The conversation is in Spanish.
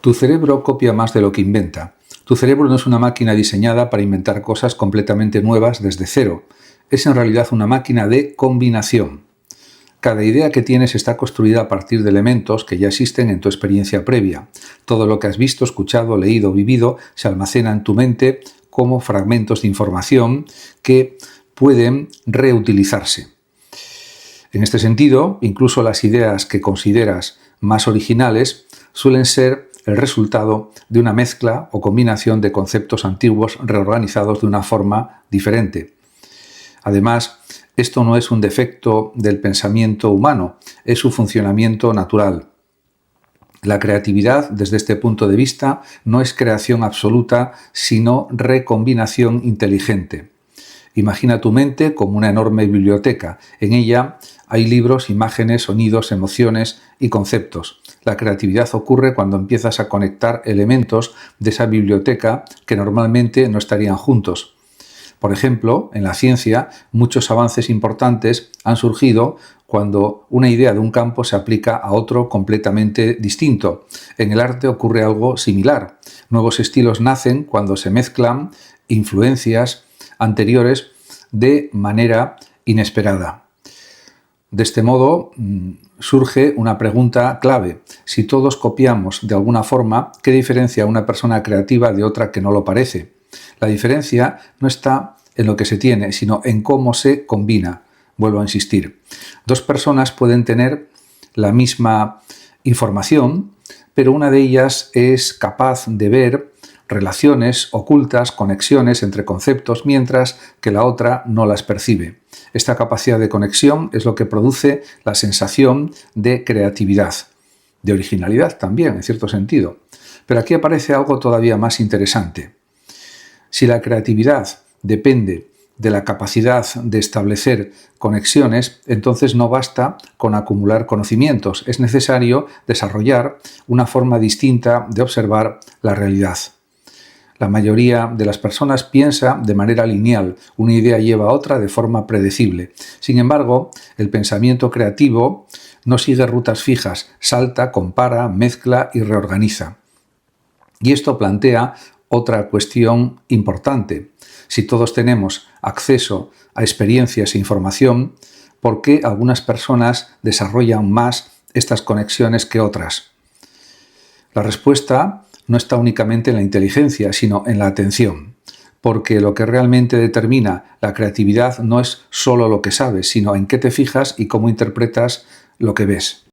Tu cerebro copia más de lo que inventa. Tu cerebro no es una máquina diseñada para inventar cosas completamente nuevas desde cero. Es en realidad una máquina de combinación. Cada idea que tienes está construida a partir de elementos que ya existen en tu experiencia previa. Todo lo que has visto, escuchado, leído, vivido se almacena en tu mente como fragmentos de información que pueden reutilizarse. En este sentido, incluso las ideas que consideras más originales suelen ser el resultado de una mezcla o combinación de conceptos antiguos reorganizados de una forma diferente. Además, esto no es un defecto del pensamiento humano, es su funcionamiento natural. La creatividad, desde este punto de vista, no es creación absoluta, sino recombinación inteligente. Imagina tu mente como una enorme biblioteca. En ella hay libros, imágenes, sonidos, emociones y conceptos. La creatividad ocurre cuando empiezas a conectar elementos de esa biblioteca que normalmente no estarían juntos. Por ejemplo, en la ciencia, muchos avances importantes han surgido cuando una idea de un campo se aplica a otro completamente distinto. En el arte ocurre algo similar. Nuevos estilos nacen cuando se mezclan influencias anteriores de manera inesperada. De este modo, surge una pregunta clave. Si todos copiamos de alguna forma, ¿qué diferencia una persona creativa de otra que no lo parece? La diferencia no está en lo que se tiene, sino en cómo se combina. Vuelvo a insistir. Dos personas pueden tener la misma información, pero una de ellas es capaz de ver relaciones ocultas, conexiones entre conceptos, mientras que la otra no las percibe. Esta capacidad de conexión es lo que produce la sensación de creatividad, de originalidad también, en cierto sentido. Pero aquí aparece algo todavía más interesante. Si la creatividad depende de la capacidad de establecer conexiones, entonces no basta con acumular conocimientos, es necesario desarrollar una forma distinta de observar la realidad. La mayoría de las personas piensa de manera lineal, una idea lleva a otra de forma predecible. Sin embargo, el pensamiento creativo no sigue rutas fijas, salta, compara, mezcla y reorganiza. Y esto plantea otra cuestión importante. Si todos tenemos acceso a experiencias e información, ¿por qué algunas personas desarrollan más estas conexiones que otras? La respuesta no está únicamente en la inteligencia, sino en la atención, porque lo que realmente determina la creatividad no es solo lo que sabes, sino en qué te fijas y cómo interpretas lo que ves.